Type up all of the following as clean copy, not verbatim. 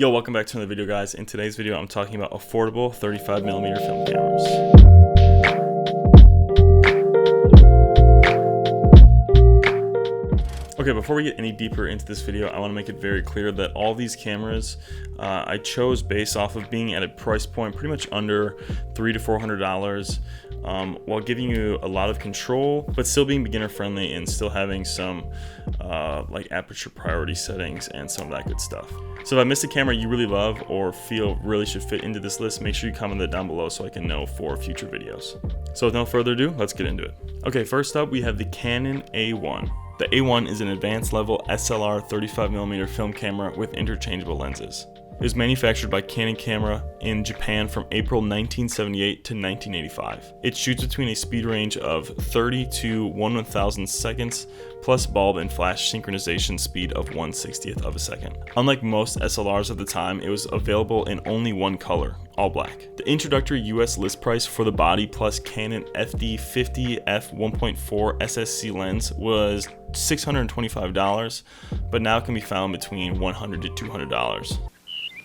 Yo, welcome back to another video, guys. In today's video, I'm talking about affordable 35mm film cameras. Okay, before we get any deeper into this video, I want to make it very clear that all these cameras I chose based off of being at a price point pretty much under $300 to $400, while giving you a lot of control, but still being beginner friendly and still having some like aperture priority settings and some of that good stuff. So if I missed a camera you really love or feel really should fit into this list, make sure you comment that down below so I can know for future videos. So with no further ado, let's get into it. Okay, first up we have the Canon A1. The A1 is an advanced level SLR 35mm film camera with interchangeable lenses. It was manufactured by Canon Camera in Japan from April 1978 to 1985. It shoots between a speed range of 30 to 1/1000 seconds, plus bulb and flash synchronization speed of 1/60th of a second. Unlike most SLRs of the time, it was available in only one color, all black. The introductory US list price for the body plus Canon FD50 f1.4 SSC lens was $625, but now can be found between $100 to $200.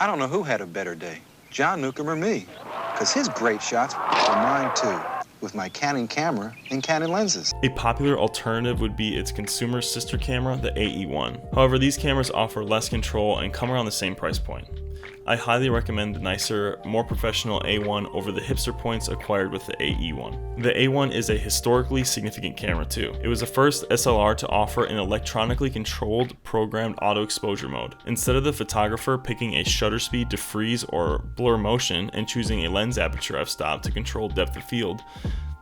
I don't know who had a better day, John Newcomb or me, because his great shots are mine too, with my Canon camera and Canon lenses. A popular alternative would be its consumer sister camera, the AE1. However, these cameras offer less control and come around the same price point. I highly recommend the nicer, more professional A1 over the hipster points acquired with the AE1. The A1 is a historically significant camera too. It was the first SLR to offer an electronically controlled programmed auto exposure mode. Instead of the photographer picking a shutter speed to freeze or blur motion and choosing a lens aperture f-stop to control depth of field,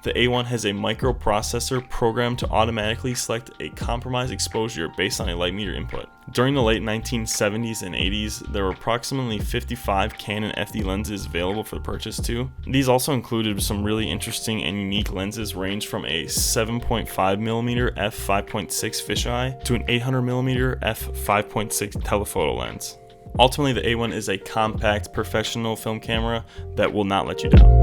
the A1 has a microprocessor programmed to automatically select a compromised exposure based on a light meter input. During the late 1970s and 80s, there were approximately 55 Canon FD lenses available for purchase too. These also included some really interesting and unique lenses, range from a 7.5mm f5.6 fisheye to an 800mm f5.6 telephoto lens. Ultimately, the A1 is a compact professional film camera that will not let you down.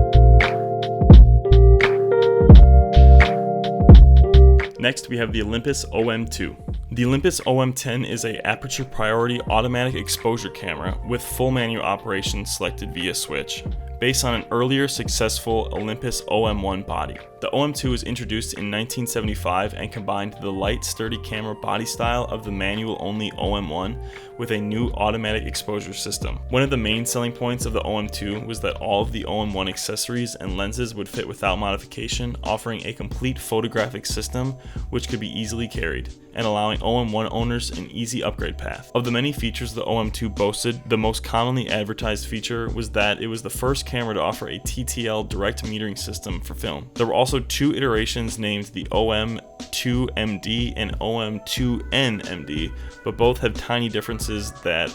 Next, we have the Olympus OM2. The Olympus OM10 is a aperture priority automatic exposure camera with full manual operation selected via switch, based on an earlier successful Olympus OM1 body. The OM2 was introduced in 1975 and combined the light, sturdy camera body style of the manual-only OM1 with a new automatic exposure system. One of the main selling points of the OM2 was that all of the OM1 accessories and lenses would fit without modification, offering a complete photographic system which could be easily carried, and allowing OM1 owners an easy upgrade path. Of the many features the OM2 boasted, the most commonly advertised feature was that it was the first camera to offer a TTL direct metering system for film. There were also two iterations named the OM2MD and OM2NMD, but both have tiny differences that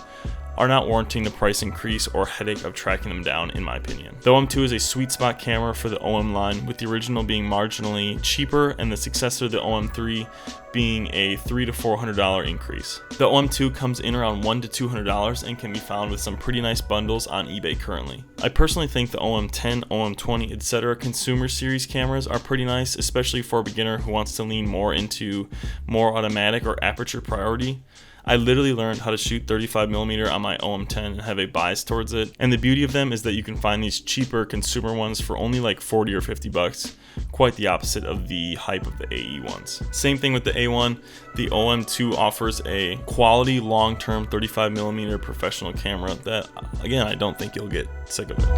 are not warranting the price increase or headache of tracking them down, in my opinion. The OM2 is a sweet spot camera for the OM line, with the original being marginally cheaper and the successor, the OM3, being a $300 to $400 increase. The OM2 comes in around $100 to $200 and can be found with some pretty nice bundles on eBay currently. I personally think the OM10, OM20, etc. consumer series cameras are pretty nice, especially for a beginner who wants to lean more into more automatic or aperture priority. I literally learned how to shoot 35mm on my OM10 and have a bias towards it, and the beauty of them is that you can find these cheaper consumer ones for only like 40 or 50 bucks, quite the opposite of the hype of the AE ones. Same thing with the A1, the OM2 offers a quality long-term 35mm professional camera that, again, I don't think you'll get sick of it.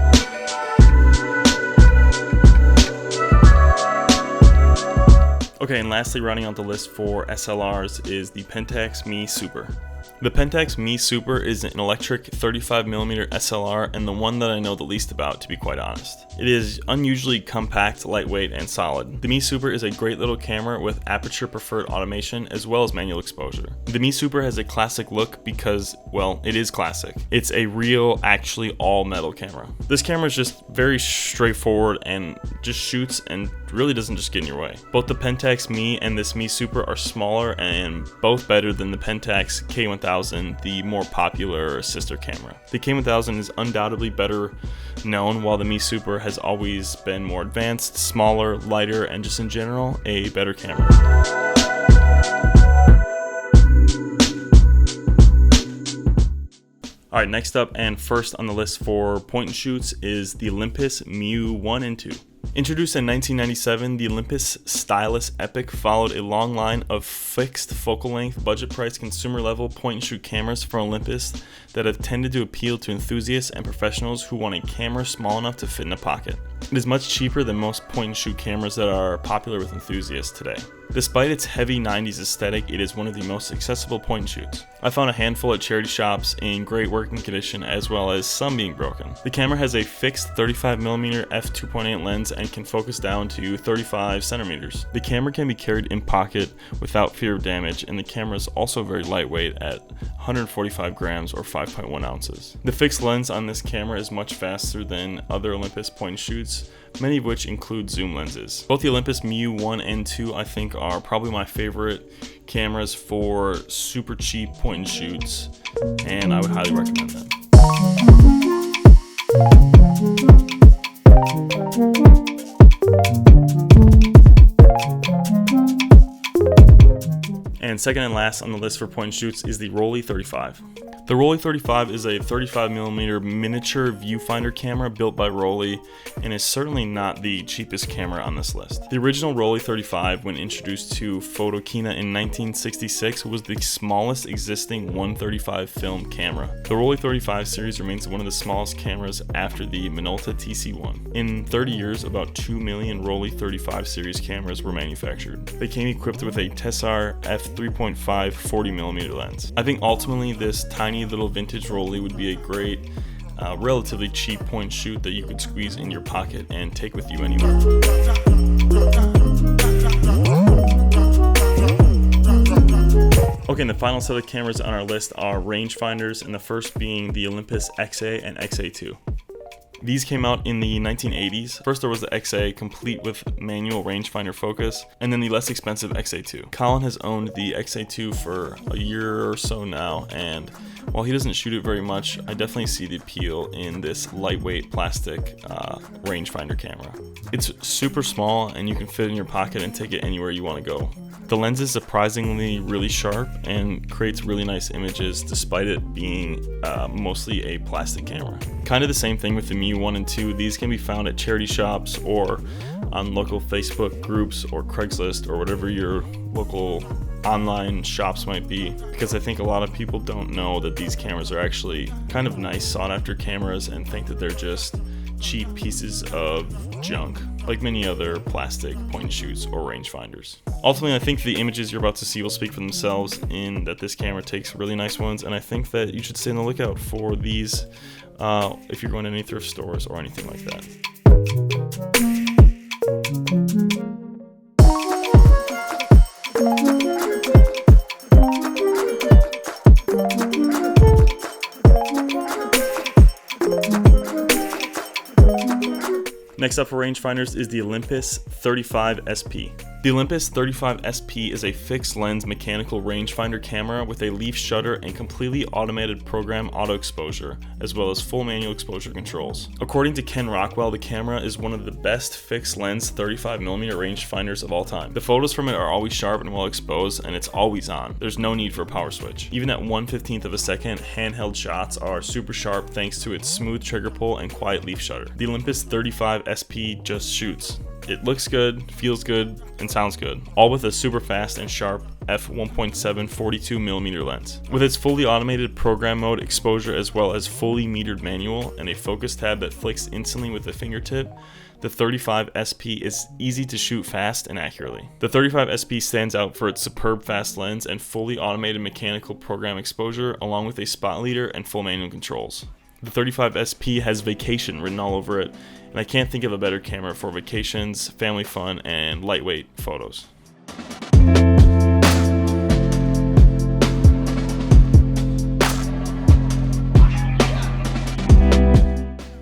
Okay, and lastly, rounding out the list for SLRs is the Pentax Me Super. The Pentax Me Super is an electric 35mm SLR and the one that I know the least about, to be quite honest. It is unusually compact, lightweight, and solid. The Me Super is a great little camera with aperture preferred automation as well as manual exposure. The Me Super has a classic look because, well, it is classic. It's a real, actually all metal camera. This camera is just very straightforward and just shoots and really doesn't just get in your way. Both the Pentax Me and this Me Super are smaller and both better than the Pentax K1000, the more popular sister camera. The K1000 is undoubtedly better known, while the Me Super has always been more advanced, smaller, lighter, and just in general, a better camera. Alright, next up and first on the list for point and shoots is the Olympus Mu 1 and 2. Introduced in 1997, the Olympus Stylus Epic followed a long line of fixed focal length, budget price, consumer level point and shoot cameras from Olympus that have tended to appeal to enthusiasts and professionals who want a camera small enough to fit in a pocket. It is much cheaper than most point and shoot cameras that are popular with enthusiasts today. Despite its heavy 90s aesthetic, it is one of the most accessible point and shoots. I found a handful at charity shops in great working condition, as well as some being broken. The camera has a fixed 35mm f2.8 lens and can focus down to 35 centimeters. The camera can be carried in pocket without fear of damage, and the camera is also very lightweight at 145 grams or 5.1 ounces. The fixed lens on this camera is much faster than other Olympus point and shoots, many of which include zoom lenses. Both the Olympus Mu 1 and 2 I think are probably my favorite cameras for super cheap point and shoots, and I would highly recommend them. And second and last on the list for point and shoots is the Rollei 35. The Rollei 35 is a 35mm miniature viewfinder camera built by Rollei and is certainly not the cheapest camera on this list. The original Rollei 35, when introduced to Photokina in 1966, was the smallest existing 135 film camera. The Rollei 35 series remains one of the smallest cameras after the Minolta TC1. In 30 years, about 2 million Rollei 35 series cameras were manufactured. They came equipped with a Tessar f3.5 40mm lens. I think ultimately this tiny little vintage Rollei would be a great, relatively cheap point shoot that you could squeeze in your pocket and take with you anywhere. Okay, and the final set of cameras on our list are rangefinders, and the first being the Olympus XE and XE2. These came out in the 1980s. First there was the XE, complete with manual rangefinder focus, and then the less expensive XE2. Colin has owned the XE2 for a year or so now, and while he doesn't shoot it very much, I definitely see the appeal in this lightweight plastic rangefinder camera. It's super small and you can fit it in your pocket and take it anywhere you want to go. The lens is surprisingly really sharp and creates really nice images despite it being mostly a plastic camera. Kind of the same thing with the Mu 1 and 2. These can be found at charity shops or on local Facebook groups or Craigslist or whatever your local online shops might be, because I think a lot of people don't know that these cameras are actually kind of nice sought after cameras and think that they're just cheap pieces of junk, like many other plastic point and shoots or rangefinders. Ultimately, I think the images you're about to see will speak for themselves in that this camera takes really nice ones, and I think that you should stay on the lookout for these if you're going to any thrift stores or anything like that. Next up for rangefinders is the Olympus 35 SP. The Olympus 35 SP is a fixed lens mechanical rangefinder camera with a leaf shutter and completely automated program auto exposure, as well as full manual exposure controls. According to Ken Rockwell, the camera is one of the best fixed lens 35mm rangefinders of all time. The photos from it are always sharp and well exposed, and it's always on. There's no need for a power switch. Even at 1/15 of a second, handheld shots are super sharp thanks to its smooth trigger pull and quiet leaf shutter. The Olympus 35 SP just shoots. It looks good, feels good, and sounds good, all with a super fast and sharp f1.7 42mm lens. With its fully automated program mode exposure as well as fully metered manual and a focus tab that flicks instantly with the fingertip, the 35 SP is easy to shoot fast and accurately. The 35 SP stands out for its superb fast lens and fully automated mechanical program exposure, along with a spot leader and full manual controls. The 35 SP has vacation written all over it, and I can't think of a better camera for vacations, family fun, and lightweight photos.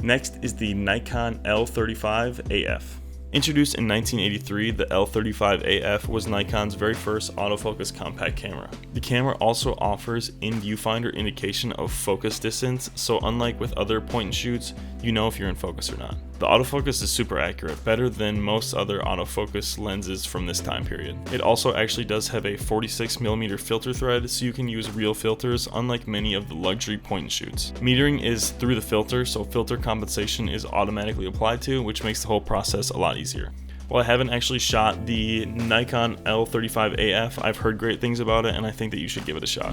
Next is the Nikon L35AF. Introduced in 1983, the L35AF was Nikon's very first autofocus compact camera. The camera also offers in-viewfinder indication of focus distance, so unlike with other point and shoots, you know if you're in focus or not. The autofocus is super accurate, better than most other autofocus lenses from this time period. It also actually does have a 46mm filter thread, so you can use real filters, unlike many of the luxury point and shoots. Metering is through the filter, so filter compensation is automatically applied to, which makes the whole process a lot easier. While I haven't actually shot the Nikon L35AF, I've heard great things about it, and I think that you should give it a shot.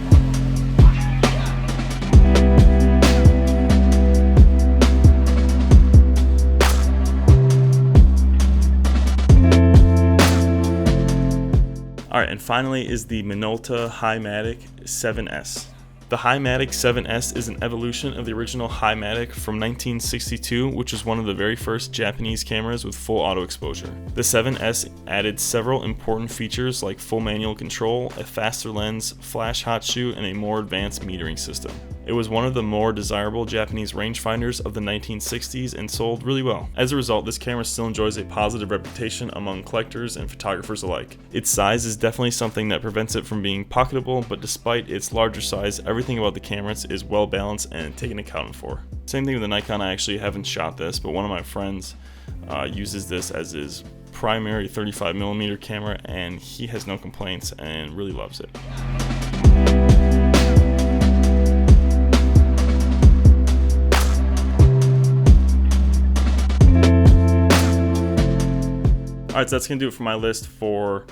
Alright, and finally is the Minolta HiMatic 7S. The HiMatic 7S is an evolution of the original HiMatic from 1962, which was one of the very first Japanese cameras with full auto exposure. The 7S added several important features like full manual control, a faster lens, flash hot shoot, and a more advanced metering system. It was one of the more desirable Japanese rangefinders of the 1960s and sold really well. As a result, this camera still enjoys a positive reputation among collectors and photographers alike. Its size is definitely something that prevents it from being pocketable, but despite its larger size, everything about the camera is well balanced and taken account for. Same thing with the Nikon. I actually haven't shot this, but one of my friends uses this as his primary 35mm camera, and he has no complaints and really loves it. Alright, so that's going to do it for my list for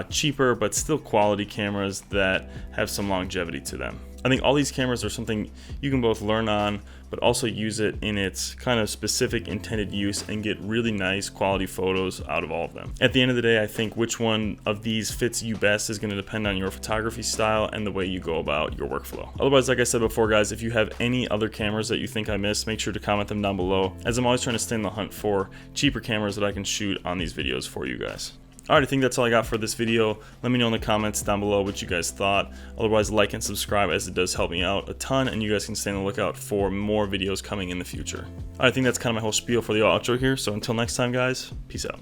cheaper but still quality cameras that have some longevity to them. I think all these cameras are something you can both learn on, but also use it in its kind of specific intended use and get really nice quality photos out of all of them. At the end of the day, I think which one of these fits you best is going to depend on your photography style and the way you go about your workflow. Otherwise, like I said before, guys, if you have any other cameras that you think I missed, make sure to comment them down below, as I'm always trying to stay in the hunt for cheaper cameras that I can shoot on these videos for you guys. Alright, I think that's all I got for this video. Let me know in the comments down below what you guys thought. Otherwise, like and subscribe, as it does help me out a ton, and you guys can stay on the lookout for more videos coming in the future. I think that's kind of my whole spiel for the outro here, so until next time, guys, peace out.